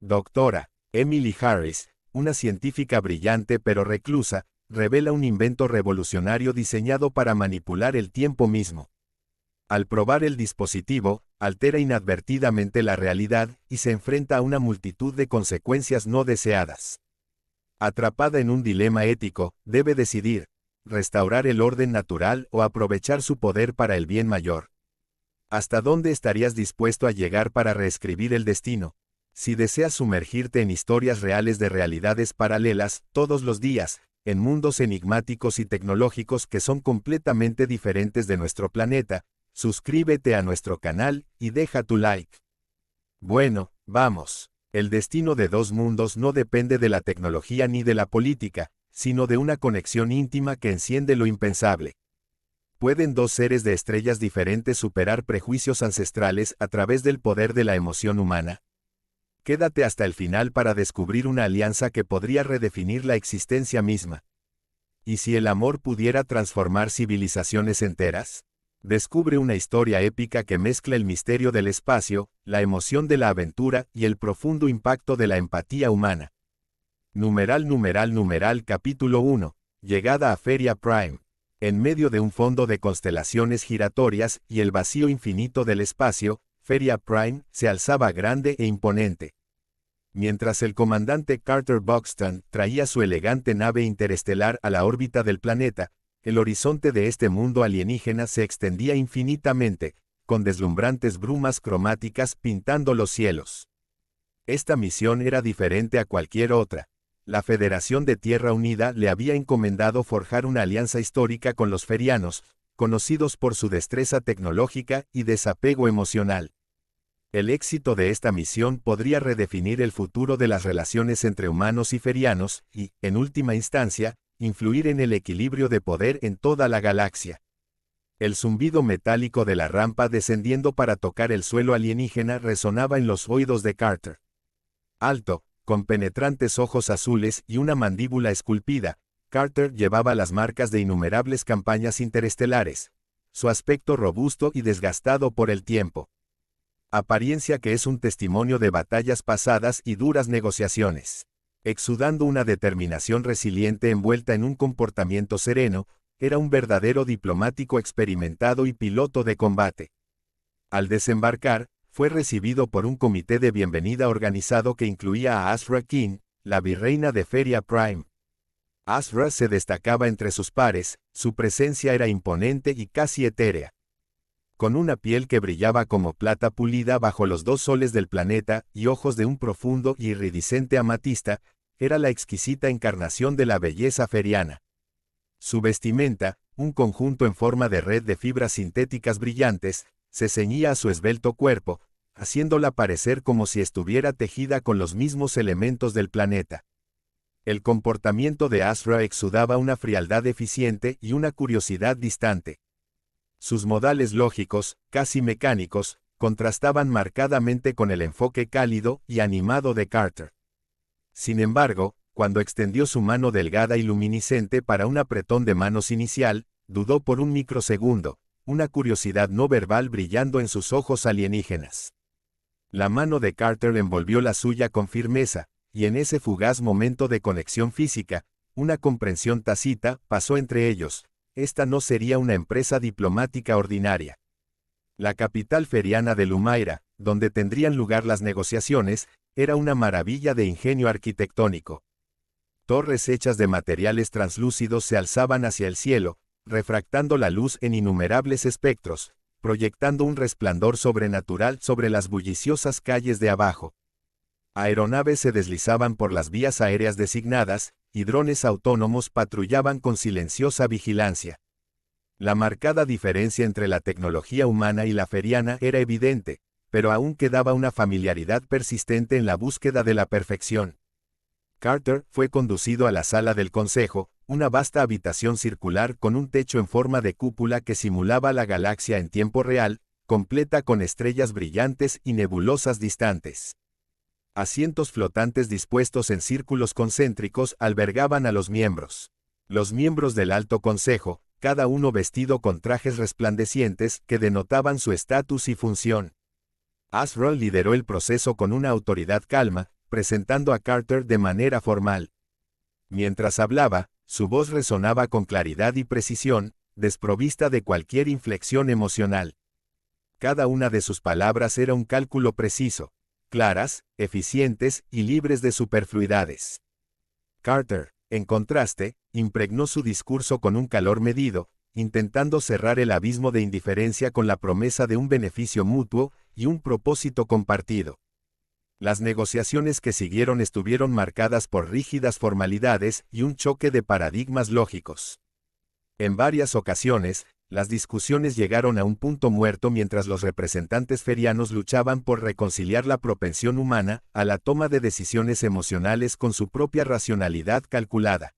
Doctora Emily Harris, una científica brillante pero reclusa, revela un invento revolucionario diseñado para manipular el tiempo mismo. Al probar el dispositivo, altera inadvertidamente la realidad y se enfrenta a una multitud de consecuencias no deseadas. Atrapada en un dilema ético, debe decidir, restaurar el orden natural o aprovechar su poder para el bien mayor. ¿Hasta dónde estarías dispuesto a llegar para reescribir el destino? Si deseas sumergirte en historias reales de realidades paralelas, todos los días, en mundos enigmáticos y tecnológicos que son completamente diferentes de nuestro planeta, suscríbete a nuestro canal y deja tu like. Bueno, vamos. El destino de dos mundos no depende de la tecnología ni de la política, sino de una conexión íntima que enciende lo impensable. ¿Pueden dos seres de estrellas diferentes superar prejuicios ancestrales a través del poder de la emoción humana? Quédate hasta el final para descubrir una alianza que podría redefinir la existencia misma. ¿Y si el amor pudiera transformar civilizaciones enteras? Descubre una historia épica que mezcla el misterio del espacio, la emoción de la aventura y el profundo impacto de la empatía humana. Capítulo 1. Llegada a Feria Prime. En medio de un fondo de constelaciones giratorias y el vacío infinito del espacio, Feria Prime se alzaba grande e imponente. Mientras el comandante Carter Buxton traía su elegante nave interestelar a la órbita del planeta, el horizonte de este mundo alienígena se extendía infinitamente, con deslumbrantes brumas cromáticas pintando los cielos. Esta misión era diferente a cualquier otra. La Federación de Tierra Unida le había encomendado forjar una alianza histórica con los ferianos, conocidos por su destreza tecnológica y desapego emocional. El éxito de esta misión podría redefinir el futuro de las relaciones entre humanos y ferianos y, en última instancia, influir en el equilibrio de poder en toda la galaxia. El zumbido metálico de la rampa descendiendo para tocar el suelo alienígena resonaba en los oídos de Carter. Alto, con penetrantes ojos azules y una mandíbula esculpida, Carter llevaba las marcas de innumerables campañas interestelares, su aspecto robusto y desgastado por el tiempo. Apariencia que es un testimonio de batallas pasadas y duras negociaciones. Exudando una determinación resiliente envuelta en un comportamiento sereno, era un verdadero diplomático experimentado y piloto de combate. Al desembarcar, fue recibido por un comité de bienvenida organizado que incluía a Azra King, la virreina de Feria Prime. Azra se destacaba entre sus pares, su presencia era imponente y casi etérea. Con una piel que brillaba como plata pulida bajo los dos soles del planeta y ojos de un profundo y iridiscente amatista, era la exquisita encarnación de la belleza feriana. Su vestimenta, un conjunto en forma de red de fibras sintéticas brillantes, se ceñía a su esbelto cuerpo, haciéndola parecer como si estuviera tejida con los mismos elementos del planeta. El comportamiento de Azra exudaba una frialdad eficiente y una curiosidad distante. Sus modales lógicos, casi mecánicos, contrastaban marcadamente con el enfoque cálido y animado de Carter. Sin embargo, cuando extendió su mano delgada y luminiscente para un apretón de manos inicial, dudó por un microsegundo, una curiosidad no verbal brillando en sus ojos alienígenas. La mano de Carter envolvió la suya con firmeza, y en ese fugaz momento de conexión física, una comprensión tácita pasó entre ellos. Esta no sería una empresa diplomática ordinaria. La capital feriana de Lumaira, donde tendrían lugar las negociaciones, era una maravilla de ingenio arquitectónico. Torres hechas de materiales translúcidos se alzaban hacia el cielo, refractando la luz en innumerables espectros, proyectando un resplandor sobrenatural sobre las bulliciosas calles de abajo. Aeronaves se deslizaban por las vías aéreas designadas, y drones autónomos patrullaban con silenciosa vigilancia. La marcada diferencia entre la tecnología humana y la feriana era evidente, pero aún quedaba una familiaridad persistente en la búsqueda de la perfección. Carter fue conducido a la sala del consejo, una vasta habitación circular con un techo en forma de cúpula que simulaba la galaxia en tiempo real, completa con estrellas brillantes y nebulosas distantes. Asientos flotantes dispuestos en círculos concéntricos albergaban a los miembros. Los miembros del Alto Consejo, cada uno vestido con trajes resplandecientes que denotaban su estatus y función. Azra lideró el proceso con una autoridad calma, presentando a Carter de manera formal. Mientras hablaba, su voz resonaba con claridad y precisión, desprovista de cualquier inflexión emocional. Cada una de sus palabras era un cálculo preciso, claras, eficientes y libres de superfluidades. Carter, en contraste, impregnó su discurso con un calor medido, intentando cerrar el abismo de indiferencia con la promesa de un beneficio mutuo y un propósito compartido. Las negociaciones que siguieron estuvieron marcadas por rígidas formalidades y un choque de paradigmas lógicos. En varias ocasiones, las discusiones llegaron a un punto muerto mientras los representantes ferianos luchaban por reconciliar la propensión humana a la toma de decisiones emocionales con su propia racionalidad calculada.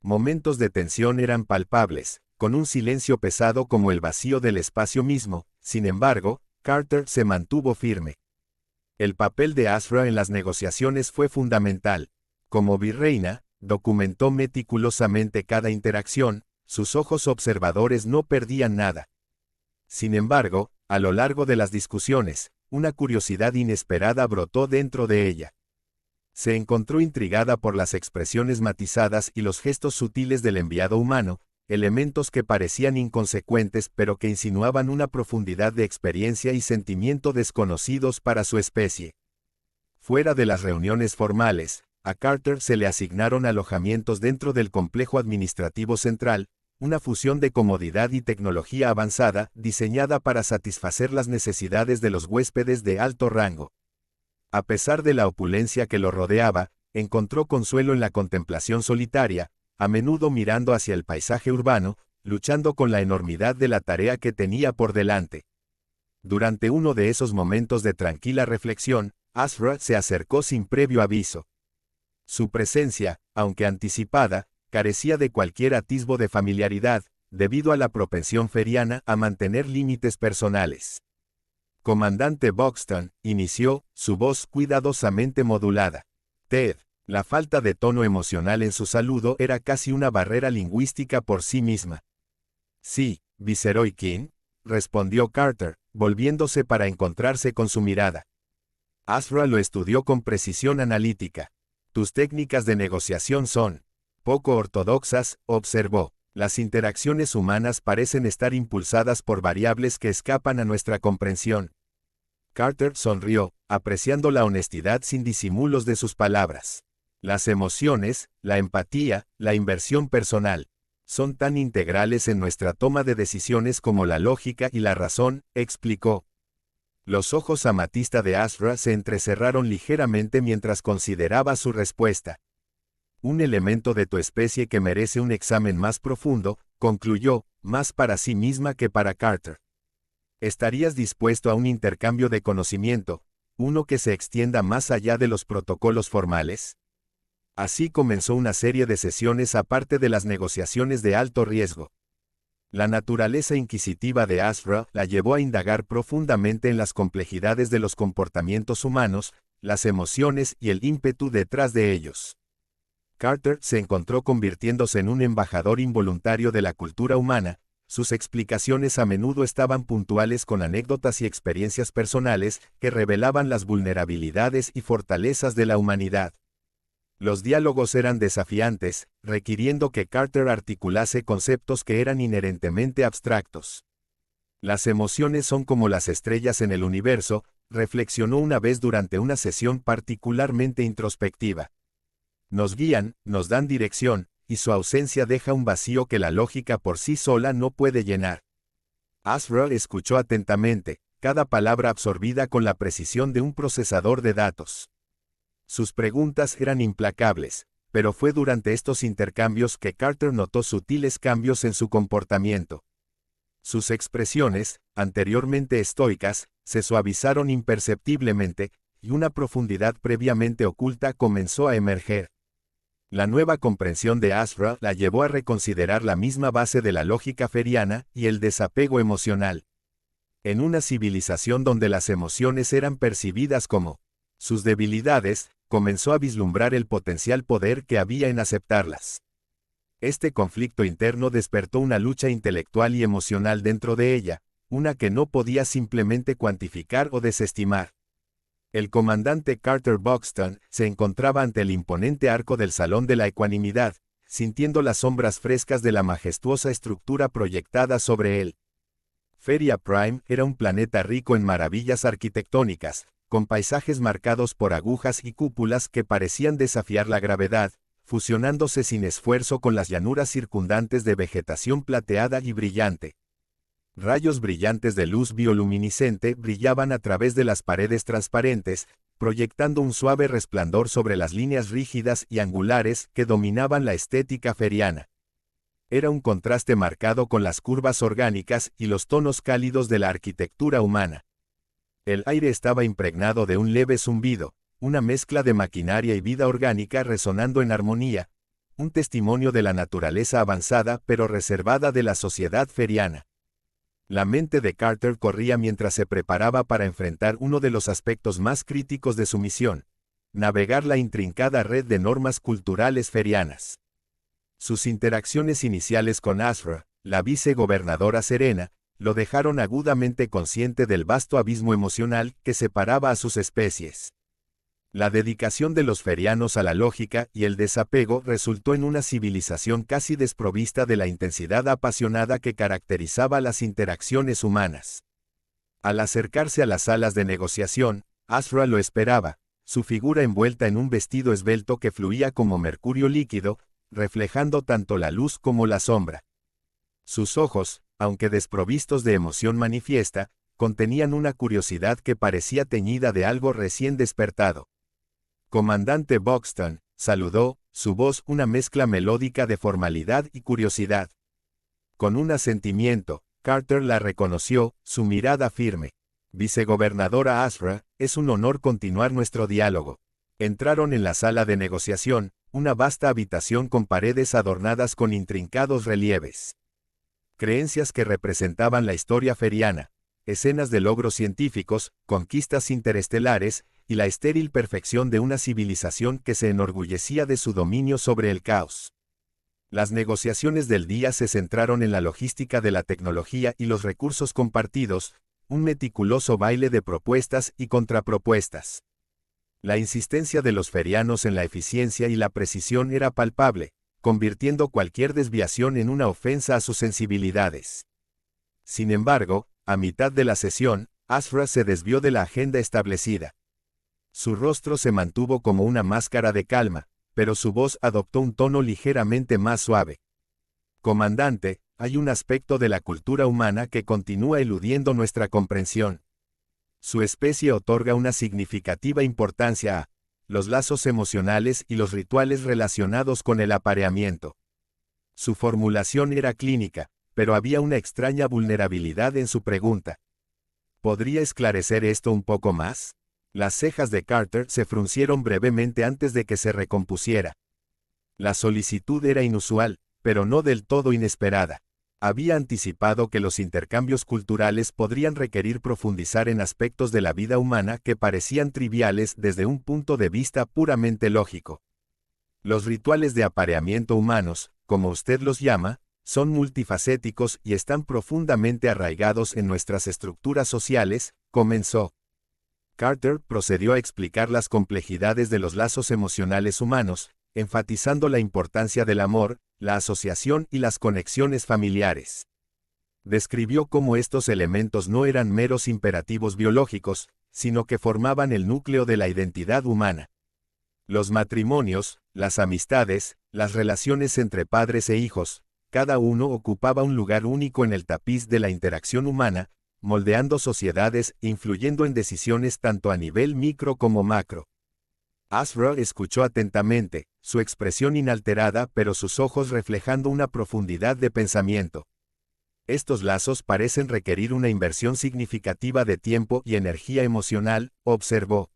Momentos de tensión eran palpables, con un silencio pesado como el vacío del espacio mismo. Sin embargo, Carter se mantuvo firme. El papel de Azra en las negociaciones fue fundamental. Como virreina, documentó meticulosamente cada interacción, sus ojos observadores no perdían nada. Sin embargo, a lo largo de las discusiones, una curiosidad inesperada brotó dentro de ella. Se encontró intrigada por las expresiones matizadas y los gestos sutiles del enviado humano, elementos que parecían inconsecuentes pero que insinuaban una profundidad de experiencia y sentimiento desconocidos para su especie. Fuera de las reuniones formales, a Carter se le asignaron alojamientos dentro del complejo administrativo central, una fusión de comodidad y tecnología avanzada diseñada para satisfacer las necesidades de los huéspedes de alto rango. A pesar de la opulencia que lo rodeaba, encontró consuelo en la contemplación solitaria, a menudo mirando hacia el paisaje urbano, luchando con la enormidad de la tarea que tenía por delante. Durante uno de esos momentos de tranquila reflexión, Azra se acercó sin previo aviso. Su presencia, aunque anticipada, carecía de cualquier atisbo de familiaridad, debido a la propensión feriana a mantener límites personales. Comandante Buxton, inició, su voz cuidadosamente modulada. Ted. La falta de tono emocional en su saludo era casi una barrera lingüística por sí misma. Sí, Viceroy King, respondió Carter, volviéndose para encontrarse con su mirada. Azra lo estudió con precisión analítica. Tus técnicas de negociación son poco ortodoxas, observó. Las interacciones humanas parecen estar impulsadas por variables que escapan a nuestra comprensión. Carter sonrió, apreciando la honestidad sin disimulos de sus palabras. Las emociones, la empatía, la inversión personal, son tan integrales en nuestra toma de decisiones como la lógica y la razón, explicó. Los ojos amatista de Azra se entrecerraron ligeramente mientras consideraba su respuesta. Un elemento de tu especie que merece un examen más profundo, concluyó, más para sí misma que para Carter. ¿Estarías dispuesto a un intercambio de conocimiento, uno que se extienda más allá de los protocolos formales? Así comenzó una serie de sesiones aparte de las negociaciones de alto riesgo. La naturaleza inquisitiva de Azra la llevó a indagar profundamente en las complejidades de los comportamientos humanos, las emociones y el ímpetu detrás de ellos. Carter se encontró convirtiéndose en un embajador involuntario de la cultura humana. Sus explicaciones a menudo estaban puntuales con anécdotas y experiencias personales que revelaban las vulnerabilidades y fortalezas de la humanidad. Los diálogos eran desafiantes, requiriendo que Carter articulase conceptos que eran inherentemente abstractos. Las emociones son como las estrellas en el universo, reflexionó una vez durante una sesión particularmente introspectiva. Nos guían, nos dan dirección, y su ausencia deja un vacío que la lógica por sí sola no puede llenar. Azra escuchó atentamente, cada palabra absorbida con la precisión de un procesador de datos. Sus preguntas eran implacables, pero fue durante estos intercambios que Carter notó sutiles cambios en su comportamiento. Sus expresiones, anteriormente estoicas, se suavizaron imperceptiblemente, y una profundidad previamente oculta comenzó a emerger. La nueva comprensión de Azra la llevó a reconsiderar la misma base de la lógica feriana y el desapego emocional. En una civilización donde las emociones eran percibidas como sus debilidades, comenzó a vislumbrar el potencial poder que había en aceptarlas. Este conflicto interno despertó una lucha intelectual y emocional dentro de ella, una que no podía simplemente cuantificar o desestimar. El comandante Carter Buxton se encontraba ante el imponente arco del Salón de la Ecuanimidad, sintiendo las sombras frescas de la majestuosa estructura proyectada sobre él. Feria Prime era un planeta rico en maravillas arquitectónicas, con paisajes marcados por agujas y cúpulas que parecían desafiar la gravedad, fusionándose sin esfuerzo con las llanuras circundantes de vegetación plateada y brillante. Rayos brillantes de luz bioluminiscente brillaban a través de las paredes transparentes, proyectando un suave resplandor sobre las líneas rígidas y angulares que dominaban la estética feriana. Era un contraste marcado con las curvas orgánicas y los tonos cálidos de la arquitectura humana. El aire estaba impregnado de un leve zumbido, una mezcla de maquinaria y vida orgánica resonando en armonía, un testimonio de la naturaleza avanzada pero reservada de la sociedad feriana. La mente de Carter corría mientras se preparaba para enfrentar uno de los aspectos más críticos de su misión: navegar la intrincada red de normas culturales ferianas. Sus interacciones iniciales con Azra, la vicegobernadora Serena, lo dejaron agudamente consciente del vasto abismo emocional que separaba a sus especies. La dedicación de los ferianos a la lógica y el desapego resultó en una civilización casi desprovista de la intensidad apasionada que caracterizaba las interacciones humanas. Al acercarse a las salas de negociación, Azra lo esperaba, su figura envuelta en un vestido esbelto que fluía como mercurio líquido, reflejando tanto la luz como la sombra. Sus ojos, aunque desprovistos de emoción manifiesta, contenían una curiosidad que parecía teñida de algo recién despertado. Comandante Buxton, saludó, su voz una mezcla melódica de formalidad y curiosidad. Con un asentimiento, Carter la reconoció, su mirada firme. Vicegobernadora Azra, es un honor continuar nuestro diálogo. Entraron en la sala de negociación, una vasta habitación con paredes adornadas con intrincados relieves. Creencias que representaban la historia feriana, escenas de logros científicos, conquistas interestelares, y la estéril perfección de una civilización que se enorgullecía de su dominio sobre el caos. Las negociaciones del día se centraron en la logística de la tecnología y los recursos compartidos, un meticuloso baile de propuestas y contrapropuestas. La insistencia de los ferianos en la eficiencia y la precisión era palpable, convirtiendo cualquier desviación en una ofensa a sus sensibilidades. Sin embargo, a mitad de la sesión, Azra se desvió de la agenda establecida. Su rostro se mantuvo como una máscara de calma, pero su voz adoptó un tono ligeramente más suave. Comandante, hay un aspecto de la cultura humana que continúa eludiendo nuestra comprensión. Su especie otorga una significativa importancia a los lazos emocionales y los rituales relacionados con el apareamiento. Su formulación era clínica, pero había una extraña vulnerabilidad en su pregunta. ¿Podría esclarecer esto un poco más? Las cejas de Carter se fruncieron brevemente antes de que se recompusiera. La solicitud era inusual, pero no del todo inesperada. Había anticipado que los intercambios culturales podrían requerir profundizar en aspectos de la vida humana que parecían triviales desde un punto de vista puramente lógico. Los rituales de apareamiento humanos, como usted los llama, son multifacéticos y están profundamente arraigados en nuestras estructuras sociales, comenzó. Carter procedió a explicar las complejidades de los lazos emocionales humanos, enfatizando la importancia del amor, la asociación y las conexiones familiares. Describió cómo estos elementos no eran meros imperativos biológicos, sino que formaban el núcleo de la identidad humana. Los matrimonios, las amistades, las relaciones entre padres e hijos, cada uno ocupaba un lugar único en el tapiz de la interacción humana, moldeando sociedades e influyendo en decisiones tanto a nivel micro como macro. Azra escuchó atentamente, su expresión inalterada pero sus ojos reflejando una profundidad de pensamiento. Estos lazos parecen requerir una inversión significativa de tiempo y energía emocional, observó.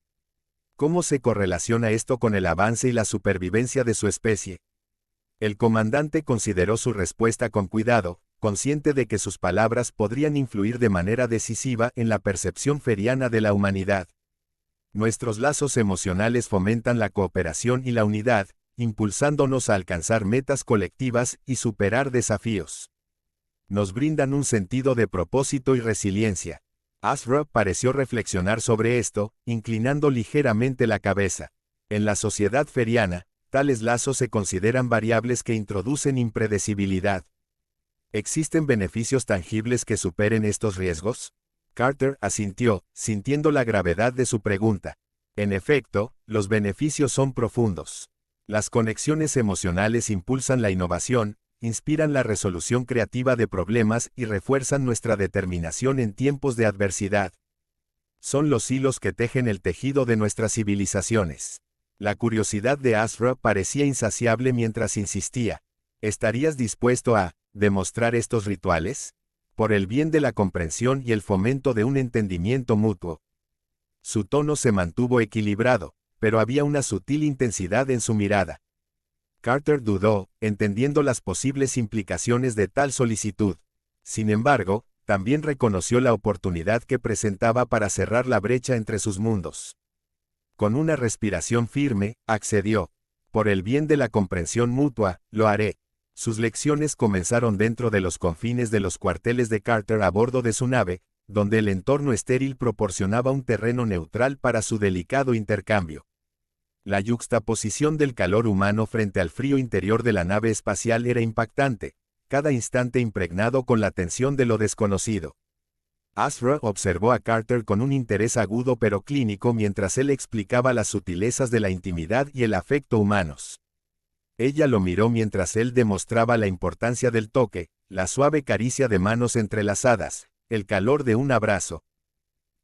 ¿Cómo se correlaciona esto con el avance y la supervivencia de su especie? El comandante consideró su respuesta con cuidado, consciente de que sus palabras podrían influir de manera decisiva en la percepción feriana de la humanidad. Nuestros lazos emocionales fomentan la cooperación y la unidad, impulsándonos a alcanzar metas colectivas y superar desafíos. Nos brindan un sentido de propósito y resiliencia. Asra pareció reflexionar sobre esto, inclinando ligeramente la cabeza. En la sociedad feriana, tales lazos se consideran variables que introducen impredecibilidad. ¿Existen beneficios tangibles que superen estos riesgos? Carter asintió, sintiendo la gravedad de su pregunta. En efecto, los beneficios son profundos. Las conexiones emocionales impulsan la innovación, inspiran la resolución creativa de problemas y refuerzan nuestra determinación en tiempos de adversidad. Son los hilos que tejen el tejido de nuestras civilizaciones. La curiosidad de Asra parecía insaciable mientras insistía. ¿Estarías dispuesto a demostrar estos rituales? Por el bien de la comprensión y el fomento de un entendimiento mutuo. Su tono se mantuvo equilibrado, pero había una sutil intensidad en su mirada. Carter dudó, entendiendo las posibles implicaciones de tal solicitud. Sin embargo, también reconoció la oportunidad que presentaba para cerrar la brecha entre sus mundos. Con una respiración firme, accedió. Por el bien de la comprensión mutua, lo haré. Sus lecciones comenzaron dentro de los confines de los cuarteles de Carter a bordo de su nave, donde el entorno estéril proporcionaba un terreno neutral para su delicado intercambio. La yuxtaposición del calor humano frente al frío interior de la nave espacial era impactante, cada instante impregnado con la tensión de lo desconocido. Asra observó a Carter con un interés agudo pero clínico mientras él explicaba las sutilezas de la intimidad y el afecto humanos. Ella lo miró mientras él demostraba la importancia del toque, la suave caricia de manos entrelazadas, el calor de un abrazo.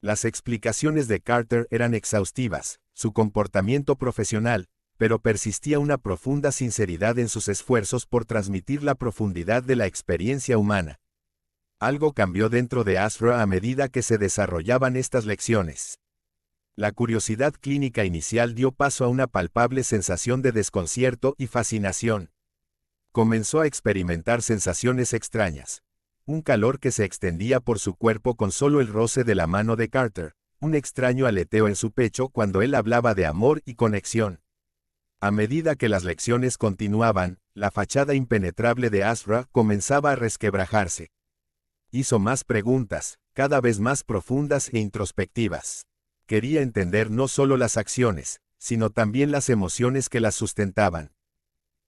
Las explicaciones de Carter eran exhaustivas, su comportamiento profesional, pero persistía una profunda sinceridad en sus esfuerzos por transmitir la profundidad de la experiencia humana. Algo cambió dentro de Asra a medida que se desarrollaban estas lecciones. La curiosidad clínica inicial dio paso a una palpable sensación de desconcierto y fascinación. Comenzó a experimentar sensaciones extrañas. Un calor que se extendía por su cuerpo con solo el roce de la mano de Carter, un extraño aleteo en su pecho cuando él hablaba de amor y conexión. A medida que las lecciones continuaban, la fachada impenetrable de Asra comenzaba a resquebrajarse. Hizo más preguntas, cada vez más profundas e introspectivas. Quería entender no solo las acciones, sino también las emociones que las sustentaban.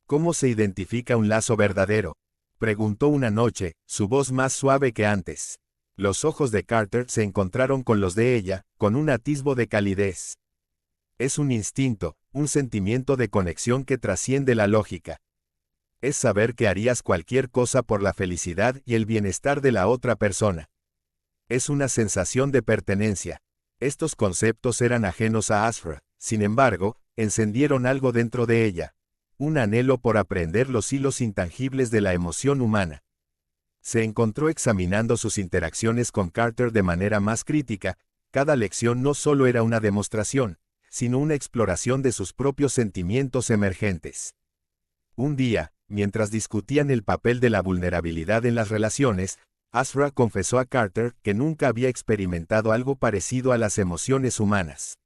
¿Cómo se identifica un lazo verdadero?, preguntó una noche, su voz más suave que antes. Los ojos de Carter se encontraron con los de ella, con un atisbo de calidez. Es un instinto, un sentimiento de conexión que trasciende la lógica. Es saber que harías cualquier cosa por la felicidad y el bienestar de la otra persona. Es una sensación de pertenencia. Estos conceptos eran ajenos a Asra, sin embargo, encendieron algo dentro de ella. Un anhelo por aprender los hilos intangibles de la emoción humana. Se encontró examinando sus interacciones con Carter de manera más crítica. Cada lección no solo era una demostración, sino una exploración de sus propios sentimientos emergentes. Un día, mientras discutían el papel de la vulnerabilidad en las relaciones, Asra confesó a Carter que nunca había experimentado algo parecido a las emociones humanas.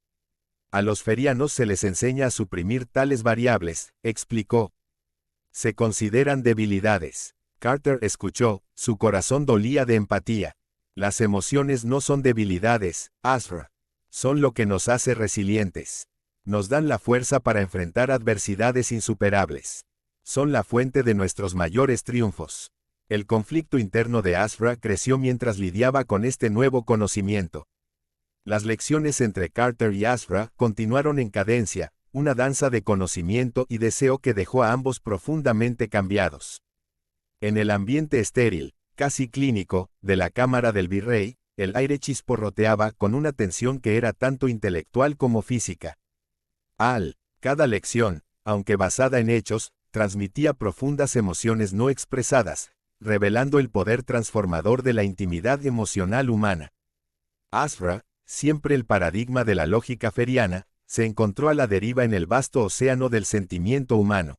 A los ferianos se les enseña a suprimir tales variables, explicó. Se consideran debilidades. Carter escuchó, su corazón dolía de empatía. Las emociones no son debilidades, Asra. Son lo que nos hace resilientes. Nos dan la fuerza para enfrentar adversidades insuperables. Son la fuente de nuestros mayores triunfos. El conflicto interno de Asra creció mientras lidiaba con este nuevo conocimiento. Las lecciones entre Carter y Asra continuaron en cadencia, una danza de conocimiento y deseo que dejó a ambos profundamente cambiados. En el ambiente estéril, casi clínico, de la cámara del virrey, el aire chisporroteaba con una tensión que era tanto intelectual como física. Cada lección, aunque basada en hechos, transmitía profundas emociones no expresadas, revelando el poder transformador de la intimidad emocional humana. Asra, siempre el paradigma de la lógica feriana, se encontró a la deriva en el vasto océano del sentimiento humano.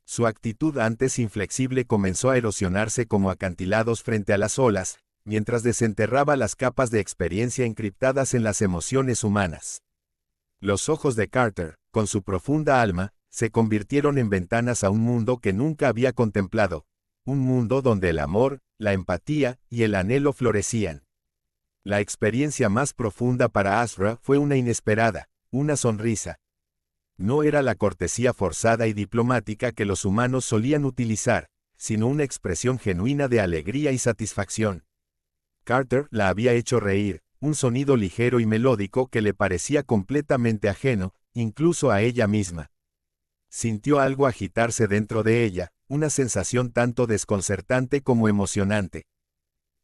Su actitud antes inflexible comenzó a erosionarse como acantilados frente a las olas, mientras desenterraba las capas de experiencia encriptadas en las emociones humanas. Los ojos de Carter, con su profunda alma, se convirtieron en ventanas a un mundo que nunca había contemplado, un mundo donde el amor, la empatía y el anhelo florecían. La experiencia más profunda para Azra fue una inesperada, una sonrisa. No era la cortesía forzada y diplomática que los humanos solían utilizar, sino una expresión genuina de alegría y satisfacción. Carter la había hecho reír, un sonido ligero y melódico que le parecía completamente ajeno, incluso a ella misma. Sintió algo agitarse dentro de ella, una sensación tanto desconcertante como emocionante.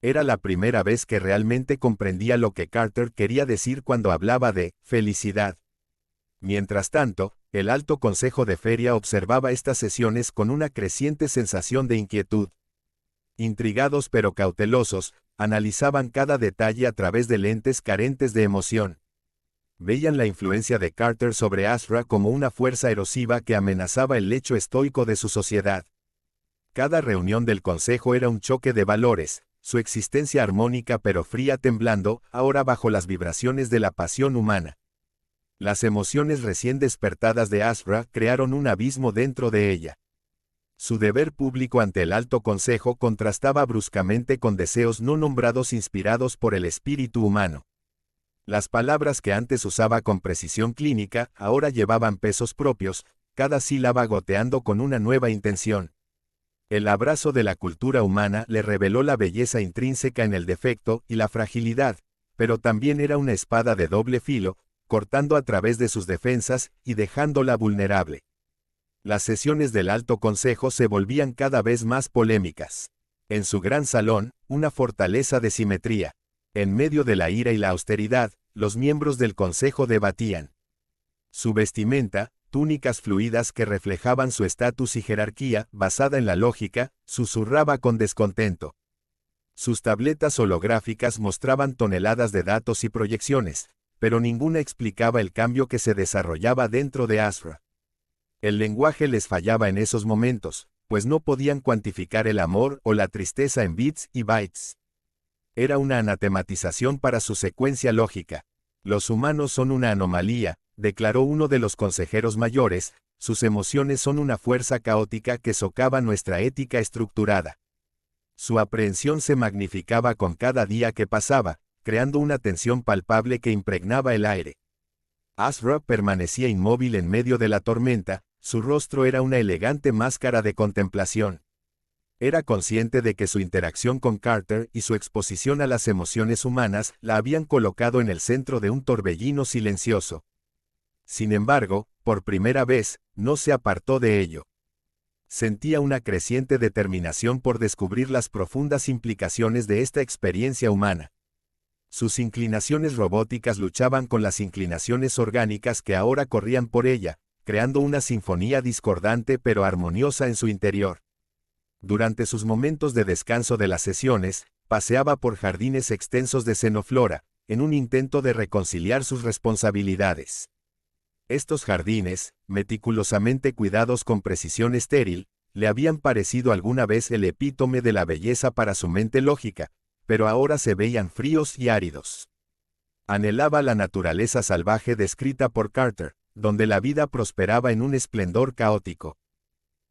Era la primera vez que realmente comprendía lo que Carter quería decir cuando hablaba de felicidad. Mientras tanto, el Alto Consejo de Feria observaba estas sesiones con una creciente sensación de inquietud. Intrigados pero cautelosos, analizaban cada detalle a través de lentes carentes de emoción. Veían la influencia de Carter sobre Azra como una fuerza erosiva que amenazaba el lecho estoico de su sociedad. Cada reunión del Consejo era un choque de valores, su existencia armónica pero fría temblando, ahora bajo las vibraciones de la pasión humana. Las emociones recién despertadas de Azra crearon un abismo dentro de ella. Su deber público ante el Alto Consejo contrastaba bruscamente con deseos no nombrados inspirados por el espíritu humano. Las palabras que antes usaba con precisión clínica, ahora llevaban pesos propios, cada sílaba goteando con una nueva intención. El abrazo de la cultura humana le reveló la belleza intrínseca en el defecto y la fragilidad, pero también era una espada de doble filo, cortando a través de sus defensas y dejándola vulnerable. Las sesiones del Alto Consejo se volvían cada vez más polémicas. En su gran salón, una fortaleza de simetría. En medio de la ira y la austeridad, los miembros del Consejo debatían. Su vestimenta, túnicas fluidas que reflejaban su estatus y jerarquía, basada en la lógica, susurraba con descontento. Sus tabletas holográficas mostraban toneladas de datos y proyecciones, pero ninguna explicaba el cambio que se desarrollaba dentro de Azra. El lenguaje les fallaba en esos momentos, pues no podían cuantificar el amor o la tristeza en bits y bytes. Era una anatematización para su secuencia lógica. Los humanos son una anomalía, declaró uno de los consejeros mayores, sus emociones son una fuerza caótica que socava nuestra ética estructurada. Su aprehensión se magnificaba con cada día que pasaba, creando una tensión palpable que impregnaba el aire. Azra permanecía inmóvil en medio de la tormenta, su rostro era una elegante máscara de contemplación. Era consciente de que su interacción con Carter y su exposición a las emociones humanas la habían colocado en el centro de un torbellino silencioso. Sin embargo, por primera vez, no se apartó de ello. Sentía una creciente determinación por descubrir las profundas implicaciones de esta experiencia humana. Sus inclinaciones robóticas luchaban con las inclinaciones orgánicas que ahora corrían por ella, creando una sinfonía discordante pero armoniosa en su interior. Durante sus momentos de descanso de las sesiones, paseaba por jardines extensos de xenoflora, en un intento de reconciliar sus responsabilidades. Estos jardines, meticulosamente cuidados con precisión estéril, le habían parecido alguna vez el epítome de la belleza para su mente lógica, pero ahora se veían fríos y áridos. Anhelaba la naturaleza salvaje descrita por Carter, donde la vida prosperaba en un esplendor caótico.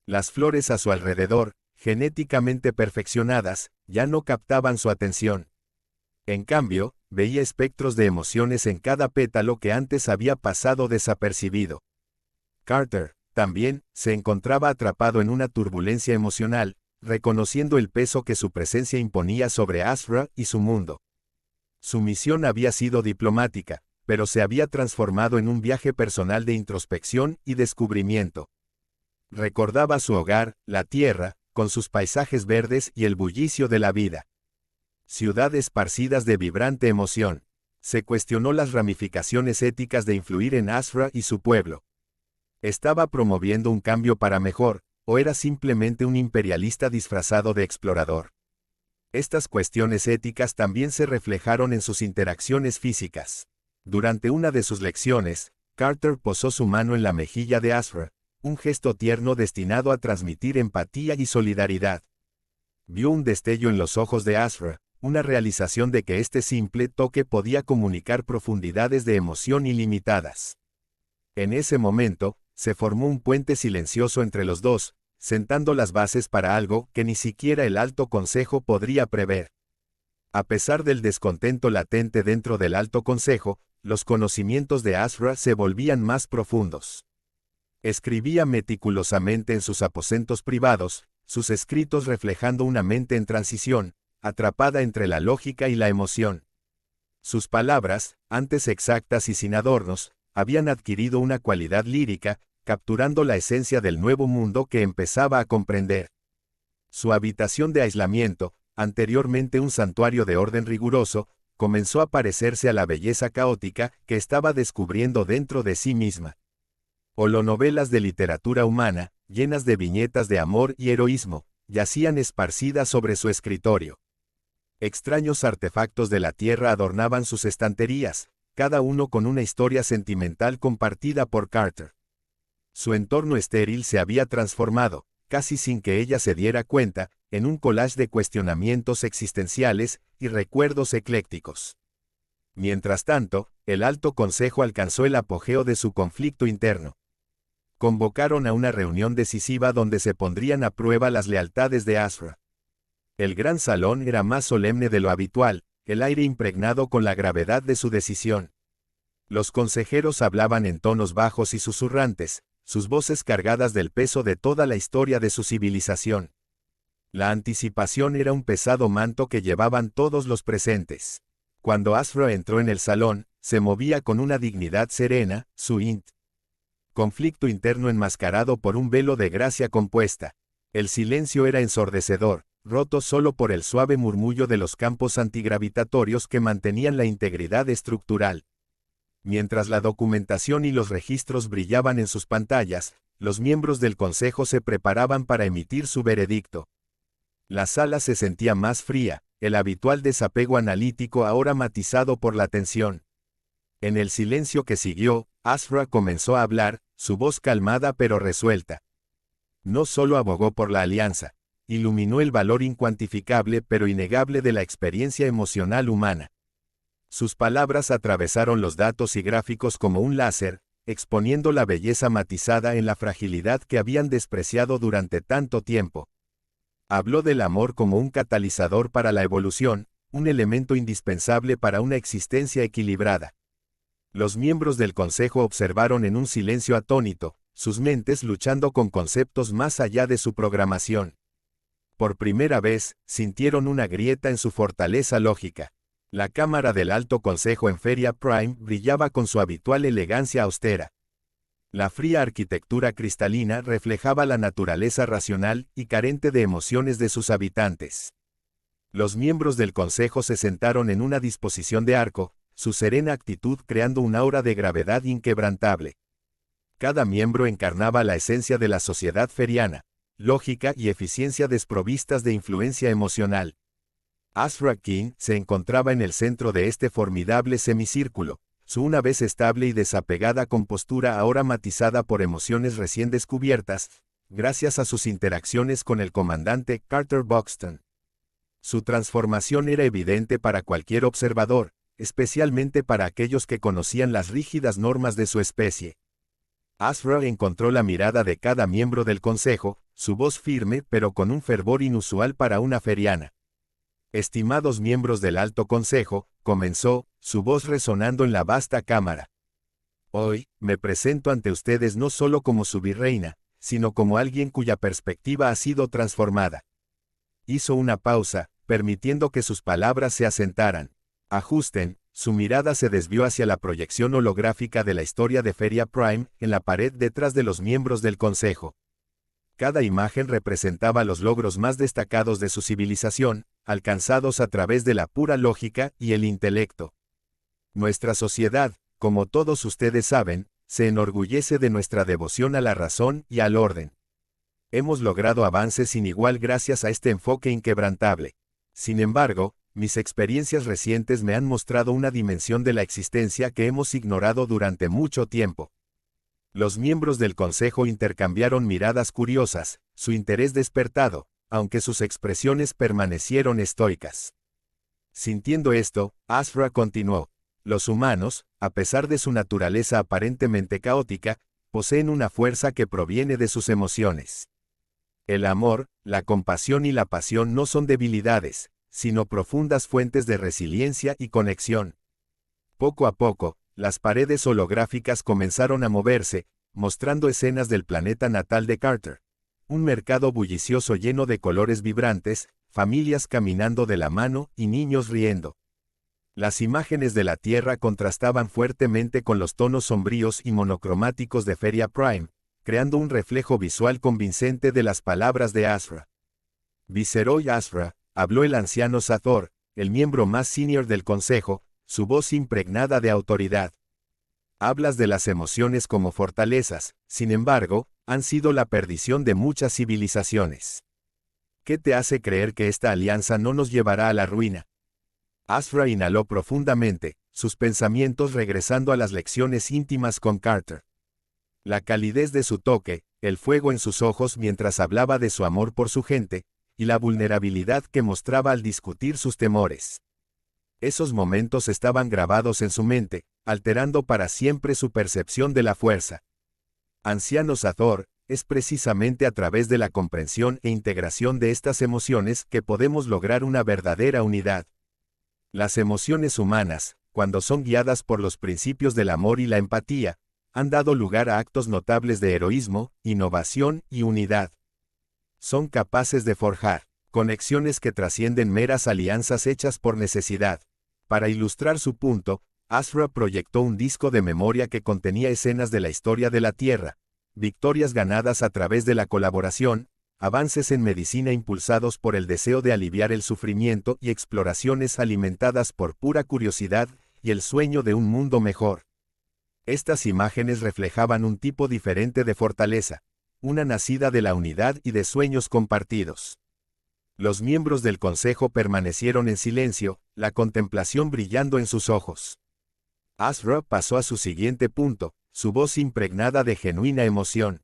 Las flores a su alrededor, genéticamente perfeccionadas, ya no captaban su atención. En cambio, veía espectros de emociones en cada pétalo que antes había pasado desapercibido. Carter, también, se encontraba atrapado en una turbulencia emocional, reconociendo el peso que su presencia imponía sobre Azra y su mundo. Su misión había sido diplomática, pero se había transformado en un viaje personal de introspección y descubrimiento. Recordaba su hogar, la tierra, con sus paisajes verdes y el bullicio de la vida. Ciudades esparcidas de vibrante emoción. Se cuestionó las ramificaciones éticas de influir en Azra y su pueblo. ¿Estaba promoviendo un cambio para mejor, o era simplemente un imperialista disfrazado de explorador? Estas cuestiones éticas también se reflejaron en sus interacciones físicas. Durante una de sus lecciones, Carter posó su mano en la mejilla de Azra, un gesto tierno destinado a transmitir empatía y solidaridad. Vio un destello en los ojos de Azra, una realización de que este simple toque podía comunicar profundidades de emoción ilimitadas. En ese momento, se formó un puente silencioso entre los dos, sentando las bases para algo que ni siquiera el Alto Consejo podría prever. A pesar del descontento latente dentro del Alto Consejo, los conocimientos de Azra se volvían más profundos. Escribía meticulosamente en sus aposentos privados, sus escritos reflejando una mente en transición, atrapada entre la lógica y la emoción. Sus palabras, antes exactas y sin adornos, habían adquirido una cualidad lírica, capturando la esencia del nuevo mundo que empezaba a comprender. Su habitación de aislamiento, anteriormente un santuario de orden riguroso, comenzó a parecerse a la belleza caótica que estaba descubriendo dentro de sí misma. Holonovelas de literatura humana, llenas de viñetas de amor y heroísmo, yacían esparcidas sobre su escritorio. Extraños artefactos de la tierra adornaban sus estanterías, cada uno con una historia sentimental compartida por Carter. Su entorno estéril se había transformado, casi sin que ella se diera cuenta, en un collage de cuestionamientos existenciales y recuerdos eclécticos. Mientras tanto, el Alto Consejo alcanzó el apogeo de su conflicto interno. Convocaron a una reunión decisiva donde se pondrían a prueba las lealtades de Azra. El gran salón era más solemne de lo habitual, el aire impregnado con la gravedad de su decisión. Los consejeros hablaban en tonos bajos y susurrantes, sus voces cargadas del peso de toda la historia de su civilización. La anticipación era un pesado manto que llevaban todos los presentes. Cuando Azra entró en el salón, se movía con una dignidad serena, su conflicto interno enmascarado por un velo de gracia compuesta. El silencio era ensordecedor, roto solo por el suave murmullo de los campos antigravitatorios que mantenían la integridad estructural. Mientras la documentación y los registros brillaban en sus pantallas, los miembros del Consejo se preparaban para emitir su veredicto. La sala se sentía más fría, el habitual desapego analítico ahora matizado por la tensión. En el silencio que siguió, Azra comenzó a hablar, su voz calmada pero resuelta. No solo abogó por la alianza, iluminó el valor incuantificable pero innegable de la experiencia emocional humana. Sus palabras atravesaron los datos y gráficos como un láser, exponiendo la belleza matizada en la fragilidad que habían despreciado durante tanto tiempo. Habló del amor como un catalizador para la evolución, un elemento indispensable para una existencia equilibrada. Los miembros del Consejo observaron en un silencio atónito, sus mentes luchando con conceptos más allá de su programación. Por primera vez, sintieron una grieta en su fortaleza lógica. La Cámara del Alto Consejo en Feria Prime brillaba con su habitual elegancia austera. La fría arquitectura cristalina reflejaba la naturaleza racional y carente de emociones de sus habitantes. Los miembros del Consejo se sentaron en una disposición de arco, su serena actitud creando un aura de gravedad inquebrantable. Cada miembro encarnaba la esencia de la sociedad feriana, lógica y eficiencia desprovistas de influencia emocional. Azra King se encontraba en el centro de este formidable semicírculo, su una vez estable y desapegada compostura ahora matizada por emociones recién descubiertas, gracias a sus interacciones con el comandante Carter Buxton. Su transformación era evidente para cualquier observador, especialmente para aquellos que conocían las rígidas normas de su especie. Azra encontró la mirada de cada miembro del consejo, su voz firme pero con un fervor inusual para una feriana. Estimados miembros del Alto Consejo, comenzó, su voz resonando en la vasta cámara. Hoy, me presento ante ustedes no solo como su virreina, sino como alguien cuya perspectiva ha sido transformada. Hizo una pausa, permitiendo que sus palabras se asentaran. Ajusten, su mirada se desvió hacia la proyección holográfica de la historia de Feria Prime en la pared detrás de los miembros del Consejo. Cada imagen representaba los logros más destacados de su civilización, alcanzados a través de la pura lógica y el intelecto. Nuestra sociedad, como todos ustedes saben, se enorgullece de nuestra devoción a la razón y al orden. Hemos logrado avances sin igual gracias a este enfoque inquebrantable. Sin embargo, mis experiencias recientes me han mostrado una dimensión de la existencia que hemos ignorado durante mucho tiempo. Los miembros del Consejo intercambiaron miradas curiosas, su interés despertado, aunque sus expresiones permanecieron estoicas. Sintiendo esto, Azra continuó: los humanos, a pesar de su naturaleza aparentemente caótica, poseen una fuerza que proviene de sus emociones. El amor, la compasión y la pasión no son debilidades, sino profundas fuentes de resiliencia y conexión. Poco a poco, las paredes holográficas comenzaron a moverse, mostrando escenas del planeta natal de Carter. Un mercado bullicioso lleno de colores vibrantes, familias caminando de la mano y niños riendo. Las imágenes de la Tierra contrastaban fuertemente con los tonos sombríos y monocromáticos de Feria Prime, creando un reflejo visual convincente de las palabras de Azra. Viceroy Azra, habló el anciano Zathor, el miembro más senior del consejo, su voz impregnada de autoridad. Hablas de las emociones como fortalezas, sin embargo, han sido la perdición de muchas civilizaciones. ¿Qué te hace creer que esta alianza no nos llevará a la ruina? Azra inhaló profundamente, sus pensamientos regresando a las lecciones íntimas con Carter. La calidez de su toque, el fuego en sus ojos mientras hablaba de su amor por su gente, y la vulnerabilidad que mostraba al discutir sus temores. Esos momentos estaban grabados en su mente, alterando para siempre su percepción de la fuerza. Anciano Zathor, es precisamente a través de la comprensión e integración de estas emociones que podemos lograr una verdadera unidad. Las emociones humanas, cuando son guiadas por los principios del amor y la empatía, han dado lugar a actos notables de heroísmo, innovación y unidad. Son capaces de forjar conexiones que trascienden meras alianzas hechas por necesidad. Para ilustrar su punto, Azra proyectó un disco de memoria que contenía escenas de la historia de la Tierra, victorias ganadas a través de la colaboración, avances en medicina impulsados por el deseo de aliviar el sufrimiento y exploraciones alimentadas por pura curiosidad y el sueño de un mundo mejor. Estas imágenes reflejaban un tipo diferente de fortaleza, una nacida de la unidad y de sueños compartidos. Los miembros del consejo permanecieron en silencio, la contemplación brillando en sus ojos. Azra pasó a su siguiente punto, su voz impregnada de genuina emoción.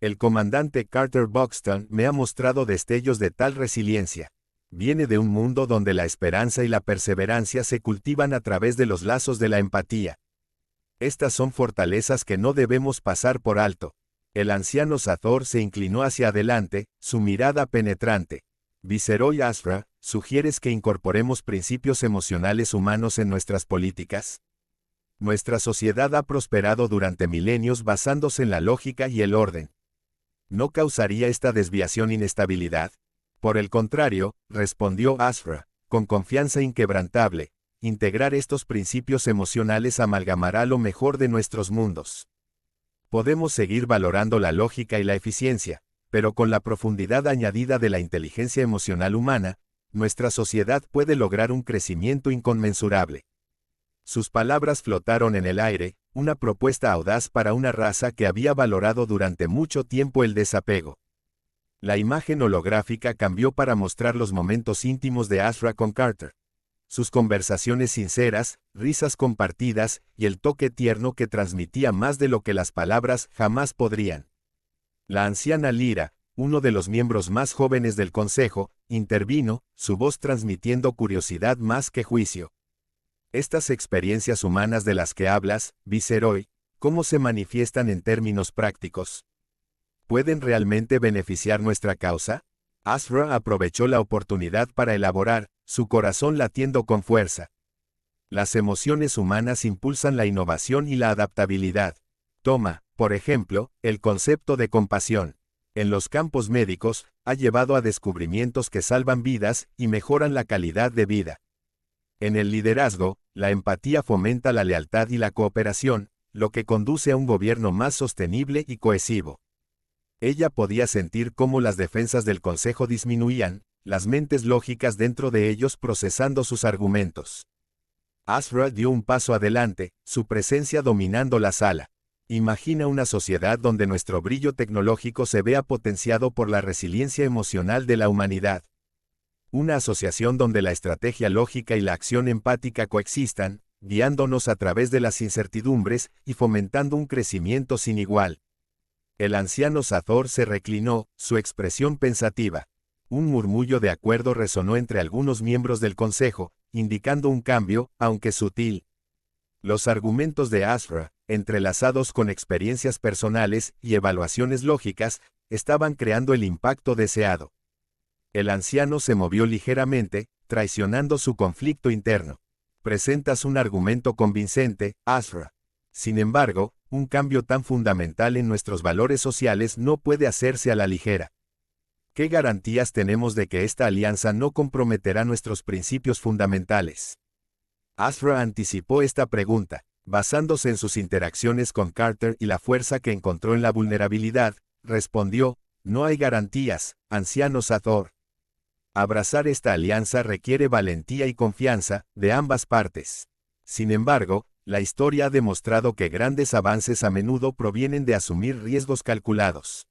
El comandante Carter Buxton me ha mostrado destellos de tal resiliencia. Viene de un mundo donde la esperanza y la perseverancia se cultivan a través de los lazos de la empatía. Estas son fortalezas que no debemos pasar por alto. El anciano Zathor se inclinó hacia adelante, su mirada penetrante. Viceroy Azra, ¿sugieres que incorporemos principios emocionales humanos en nuestras políticas? Nuestra sociedad ha prosperado durante milenios basándose en la lógica y el orden. ¿No causaría esta desviación inestabilidad? Por el contrario, respondió Azra, con confianza inquebrantable, integrar estos principios emocionales amalgamará lo mejor de nuestros mundos. Podemos seguir valorando la lógica y la eficiencia, pero con la profundidad añadida de la inteligencia emocional humana, nuestra sociedad puede lograr un crecimiento inconmensurable. Sus palabras flotaron en el aire, una propuesta audaz para una raza que había valorado durante mucho tiempo el desapego. La imagen holográfica cambió para mostrar los momentos íntimos de Azra con Carter. Sus conversaciones sinceras, risas compartidas, y el toque tierno que transmitía más de lo que las palabras jamás podrían. La anciana Lyra, uno de los miembros más jóvenes del consejo, intervino, su voz transmitiendo curiosidad más que juicio. Estas experiencias humanas de las que hablas, Viceroy, ¿cómo se manifiestan en términos prácticos? ¿Pueden realmente beneficiar nuestra causa? Azra aprovechó la oportunidad para elaborar, su corazón latiendo con fuerza. Las emociones humanas impulsan la innovación y la adaptabilidad. Toma, por ejemplo, el concepto de compasión. En los campos médicos, ha llevado a descubrimientos que salvan vidas y mejoran la calidad de vida. En el liderazgo, la empatía fomenta la lealtad y la cooperación, lo que conduce a un gobierno más sostenible y cohesivo. Ella podía sentir cómo las defensas del consejo disminuían, las mentes lógicas dentro de ellos procesando sus argumentos. Azra dio un paso adelante, su presencia dominando la sala. Imagina una sociedad donde nuestro brillo tecnológico se vea potenciado por la resiliencia emocional de la humanidad. Una asociación donde la estrategia lógica y la acción empática coexistan, guiándonos a través de las incertidumbres y fomentando un crecimiento sin igual. El anciano Zathor se reclinó, su expresión pensativa. Un murmullo de acuerdo resonó entre algunos miembros del consejo, indicando un cambio, aunque sutil. Los argumentos de Azra, entrelazados con experiencias personales y evaluaciones lógicas, estaban creando el impacto deseado. El anciano se movió ligeramente, traicionando su conflicto interno. Presentas un argumento convincente, Azra. Sin embargo, un cambio tan fundamental en nuestros valores sociales no puede hacerse a la ligera. ¿Qué garantías tenemos de que esta alianza no comprometerá nuestros principios fundamentales? Azra anticipó esta pregunta, basándose en sus interacciones con Carter y la fuerza que encontró en la vulnerabilidad, respondió, no hay garantías, anciano Zathor. Abrazar esta alianza requiere valentía y confianza, de ambas partes. Sin embargo, la historia ha demostrado que grandes avances a menudo provienen de asumir riesgos calculados.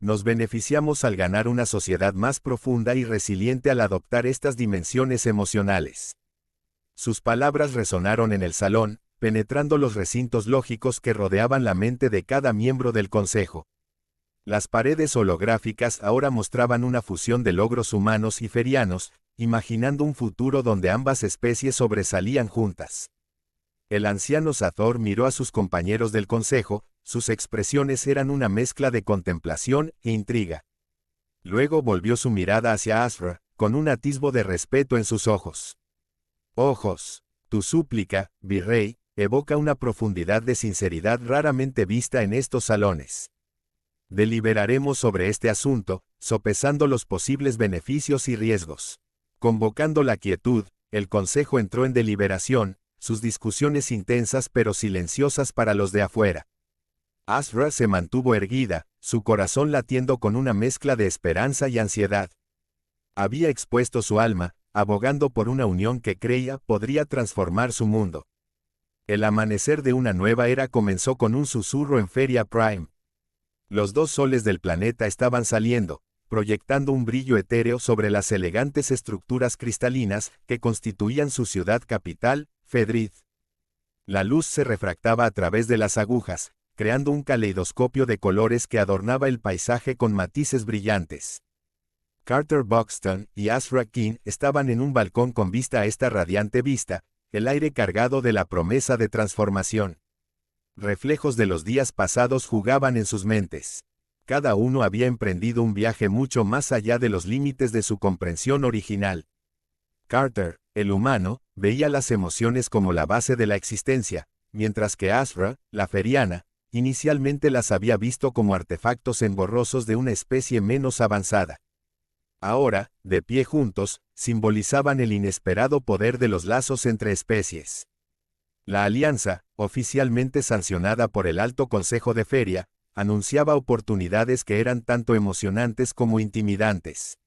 Nos beneficiamos al ganar una sociedad más profunda y resiliente al adoptar estas dimensiones emocionales. Sus palabras resonaron en el salón, penetrando los recintos lógicos que rodeaban la mente de cada miembro del consejo. Las paredes holográficas ahora mostraban una fusión de logros humanos y ferianos, imaginando un futuro donde ambas especies sobresalían juntas. El anciano Zathor miró a sus compañeros del consejo, sus expresiones eran una mezcla de contemplación e intriga. Luego volvió su mirada hacia Azra, con un atisbo de respeto en sus ojos. Ojos, tu súplica, virrey, evoca una profundidad de sinceridad raramente vista en estos salones. Deliberaremos sobre este asunto, sopesando los posibles beneficios y riesgos. Convocando la quietud, el consejo entró en deliberación, sus discusiones intensas pero silenciosas para los de afuera. Azra se mantuvo erguida, su corazón latiendo con una mezcla de esperanza y ansiedad. Había expuesto su alma, abogando por una unión que creía podría transformar su mundo. El amanecer de una nueva era comenzó con un susurro en Feria Prime. Los dos soles del planeta estaban saliendo, proyectando un brillo etéreo sobre las elegantes estructuras cristalinas que constituían su ciudad capital, Fedrith. La luz se refractaba a través de las agujas, creando un caleidoscopio de colores que adornaba el paisaje con matices brillantes. Carter Buxton y Azra King estaban en un balcón con vista a esta radiante vista, el aire cargado de la promesa de transformación. Reflejos de los días pasados jugaban en sus mentes. Cada uno había emprendido un viaje mucho más allá de los límites de su comprensión original. Carter, el humano, veía las emociones como la base de la existencia, mientras que Azra, la feriana, inicialmente las había visto como artefactos emborrosos de una especie menos avanzada. Ahora, de pie juntos, simbolizaban el inesperado poder de los lazos entre especies. La alianza, oficialmente sancionada por el Alto Consejo de Feria, anunciaba oportunidades que eran tanto emocionantes como intimidantes.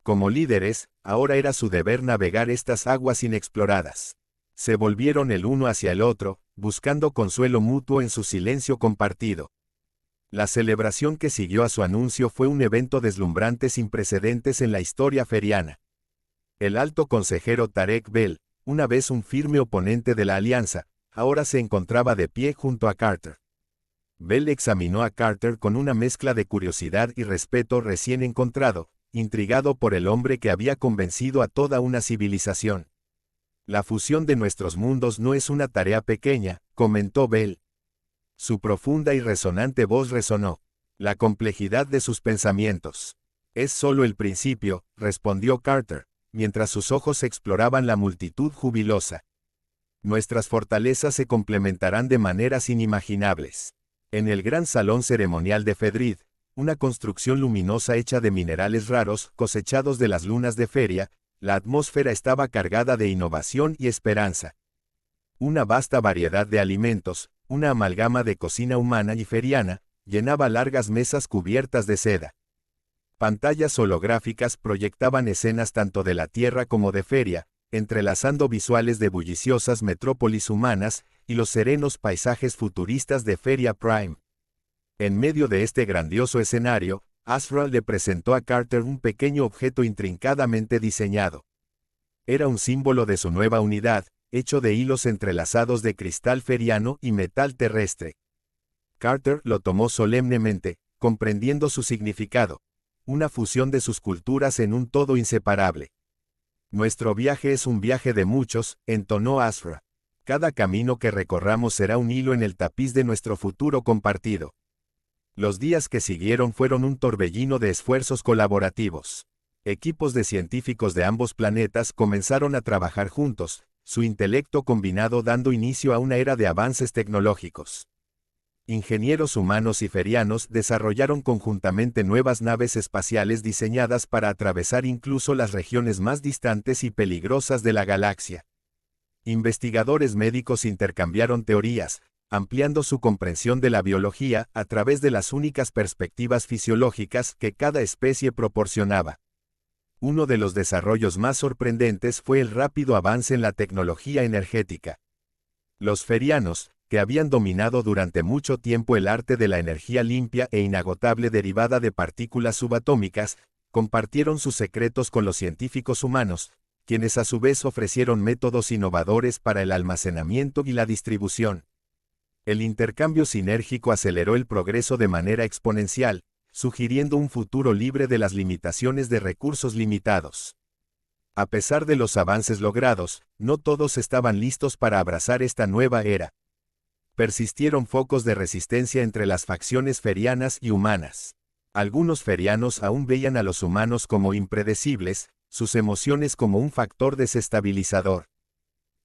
Como líderes, ahora era su deber navegar estas aguas inexploradas. Se volvieron el uno hacia el otro, buscando consuelo mutuo en su silencio compartido. La celebración que siguió a su anuncio fue un evento deslumbrante sin precedentes en la historia feriana. El alto consejero Tarek Bell, una vez un firme oponente de la alianza, ahora se encontraba de pie junto a Carter. Bell examinó a Carter con una mezcla de curiosidad y respeto recién encontrado, intrigado por el hombre que había convencido a toda una civilización. La fusión de nuestros mundos no es una tarea pequeña, comentó Bell. Su profunda y resonante voz resonó. La complejidad de sus pensamientos. Es solo el principio, respondió Carter, mientras sus ojos exploraban la multitud jubilosa. Nuestras fortalezas se complementarán de maneras inimaginables. En el gran salón ceremonial de Fedrith, una construcción luminosa hecha de minerales raros cosechados de las lunas de feria, la atmósfera estaba cargada de innovación y esperanza. Una vasta variedad de alimentos, una amalgama de cocina humana y feriana, llenaba largas mesas cubiertas de seda. Pantallas holográficas proyectaban escenas tanto de la tierra como de feria, entrelazando visuales de bulliciosas metrópolis humanas y los serenos paisajes futuristas de Feria Prime. En medio de este grandioso escenario, Azra le presentó a Carter un pequeño objeto intrincadamente diseñado. Era un símbolo de su nueva unidad, hecho de hilos entrelazados de cristal feriano y metal terrestre. Carter lo tomó solemnemente, comprendiendo su significado. Una fusión de sus culturas en un todo inseparable. Nuestro viaje es un viaje de muchos, entonó Azra. Cada camino que recorramos será un hilo en el tapiz de nuestro futuro compartido. Los días que siguieron fueron un torbellino de esfuerzos colaborativos. Equipos de científicos de ambos planetas comenzaron a trabajar juntos, su intelecto combinado dando inicio a una era de avances tecnológicos. Ingenieros humanos y ferianos desarrollaron conjuntamente nuevas naves espaciales diseñadas para atravesar incluso las regiones más distantes y peligrosas de la galaxia. Investigadores médicos intercambiaron teorías, ampliando su comprensión de la biología a través de las únicas perspectivas fisiológicas que cada especie proporcionaba. Uno de los desarrollos más sorprendentes fue el rápido avance en la tecnología energética. Los ferianos, que habían dominado durante mucho tiempo el arte de la energía limpia e inagotable derivada de partículas subatómicas, compartieron sus secretos con los científicos humanos, quienes a su vez ofrecieron métodos innovadores para el almacenamiento y la distribución. El intercambio sinérgico aceleró el progreso de manera exponencial, sugiriendo un futuro libre de las limitaciones de recursos limitados. A pesar de los avances logrados, no todos estaban listos para abrazar esta nueva era. Persistieron focos de resistencia entre las facciones ferianas y humanas. Algunos ferianos aún veían a los humanos como impredecibles, sus emociones como un factor desestabilizador.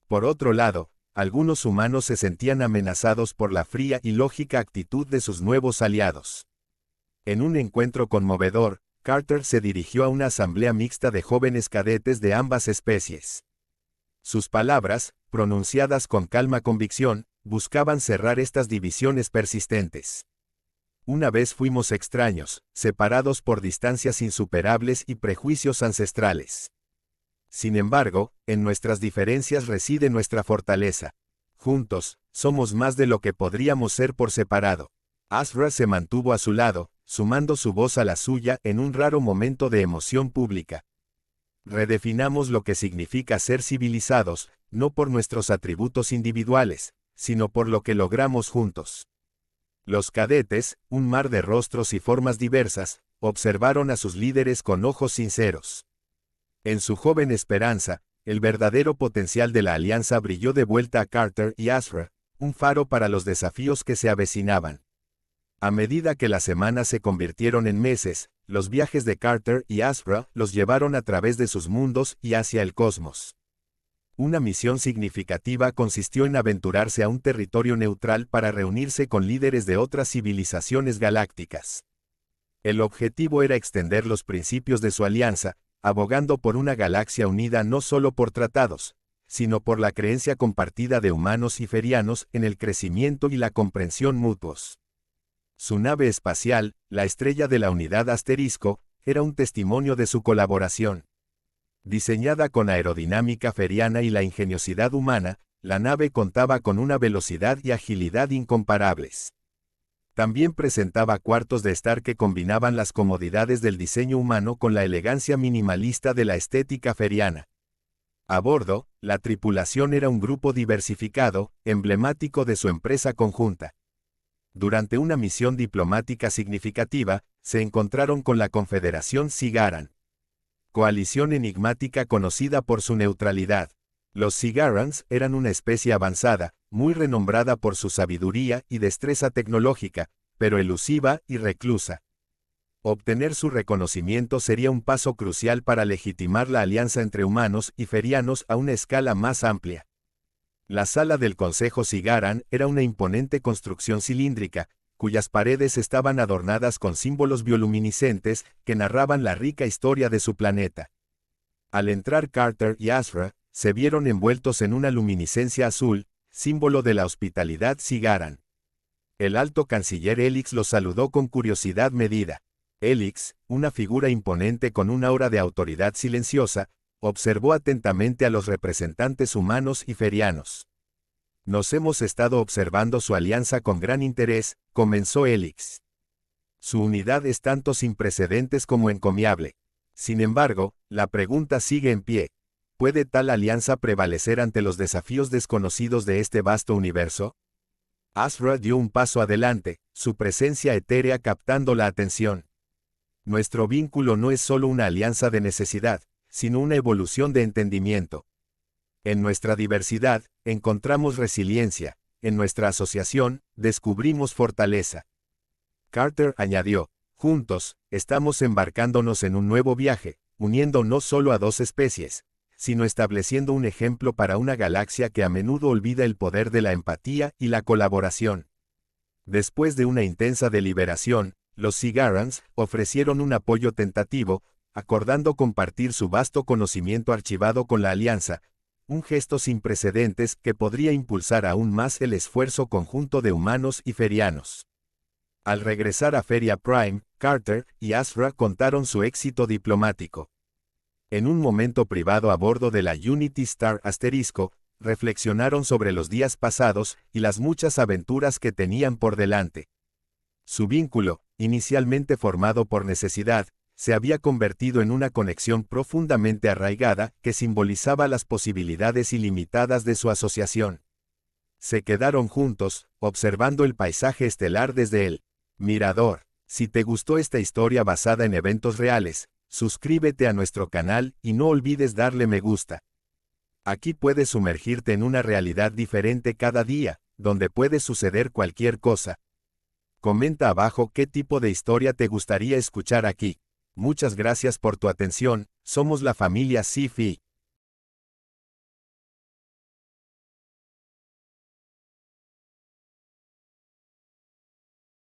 Por otro lado, algunos humanos se sentían amenazados por la fría y lógica actitud de sus nuevos aliados. En un encuentro conmovedor, Carter se dirigió a una asamblea mixta de jóvenes cadetes de ambas especies. Sus palabras, pronunciadas con calma convicción, buscaban cerrar estas divisiones persistentes. Una vez fuimos extraños, separados por distancias insuperables y prejuicios ancestrales. Sin embargo, en nuestras diferencias reside nuestra fortaleza. Juntos, somos más de lo que podríamos ser por separado. Azra se mantuvo a su lado, sumando su voz a la suya en un raro momento de emoción pública. Redefinamos lo que significa ser civilizados, no por nuestros atributos individuales, sino por lo que logramos juntos. Los cadetes, un mar de rostros y formas diversas, observaron a sus líderes con ojos sinceros. En su joven esperanza, el verdadero potencial de la alianza brilló de vuelta a Carter y Azra, un faro para los desafíos que se avecinaban. A medida que las semanas se convirtieron en meses, los viajes de Carter y Azra los llevaron a través de sus mundos y hacia el cosmos. Una misión significativa consistió en aventurarse a un territorio neutral para reunirse con líderes de otras civilizaciones galácticas. El objetivo era extender los principios de su alianza, abogando por una galaxia unida no solo por tratados, sino por la creencia compartida de humanos y ferianos en el crecimiento y la comprensión mutuos. Su nave espacial, la estrella de la unidad Asterisco, era un testimonio de su colaboración. Diseñada con aerodinámica feriana y la ingeniosidad humana, la nave contaba con una velocidad y agilidad incomparables. También presentaba cuartos de estar que combinaban las comodidades del diseño humano con la elegancia minimalista de la estética feriana. A bordo, la tripulación era un grupo diversificado, emblemático de su empresa conjunta. Durante una misión diplomática significativa, se encontraron con la Confederación Sigaran. Coalición enigmática conocida por su neutralidad. Los Sigarans eran una especie avanzada, muy renombrada por su sabiduría y destreza tecnológica, pero elusiva y reclusa. Obtener su reconocimiento sería un paso crucial para legitimar la alianza entre humanos y ferianos a una escala más amplia. La sala del Consejo Sigaran era una imponente construcción cilíndrica, cuyas paredes estaban adornadas con símbolos bioluminiscentes que narraban la rica historia de su planeta. Al entrar Carter y Azra, se vieron envueltos en una luminiscencia azul, símbolo de la hospitalidad Sigaran. El alto canciller Helix los saludó con curiosidad medida. Helix, una figura imponente con una aura de autoridad silenciosa, observó atentamente a los representantes humanos y ferianos. Nos hemos estado observando su alianza con gran interés, comenzó Helix. Su unidad es tanto sin precedentes como encomiable. Sin embargo, la pregunta sigue en pie. ¿Puede tal alianza prevalecer ante los desafíos desconocidos de este vasto universo? Azra dio un paso adelante, su presencia etérea captando la atención. Nuestro vínculo no es solo una alianza de necesidad, sino una evolución de entendimiento. En nuestra diversidad, encontramos resiliencia, en nuestra asociación, descubrimos fortaleza. Carter añadió, juntos, estamos embarcándonos en un nuevo viaje, uniendo no solo a dos especies, sino estableciendo un ejemplo para una galaxia que a menudo olvida el poder de la empatía y la colaboración. Después de una intensa deliberación, los Sigarans ofrecieron un apoyo tentativo, acordando compartir su vasto conocimiento archivado con la Alianza, un gesto sin precedentes que podría impulsar aún más el esfuerzo conjunto de humanos y ferianos. Al regresar a Feria Prime, Carter y Azra contaron su éxito diplomático. En un momento privado a bordo de la Unity Star **, reflexionaron sobre los días pasados y las muchas aventuras que tenían por delante. Su vínculo, inicialmente formado por necesidad, se había convertido en una conexión profundamente arraigada que simbolizaba las posibilidades ilimitadas de su asociación. Se quedaron juntos, observando el paisaje estelar desde el mirador. Si te gustó esta historia basada en eventos reales, suscríbete a nuestro canal y no olvides darle me gusta. Aquí puedes sumergirte en una realidad diferente cada día, donde puede suceder cualquier cosa. Comenta abajo qué tipo de historia te gustaría escuchar aquí. Muchas gracias por tu atención, somos la familia Sci-Fi.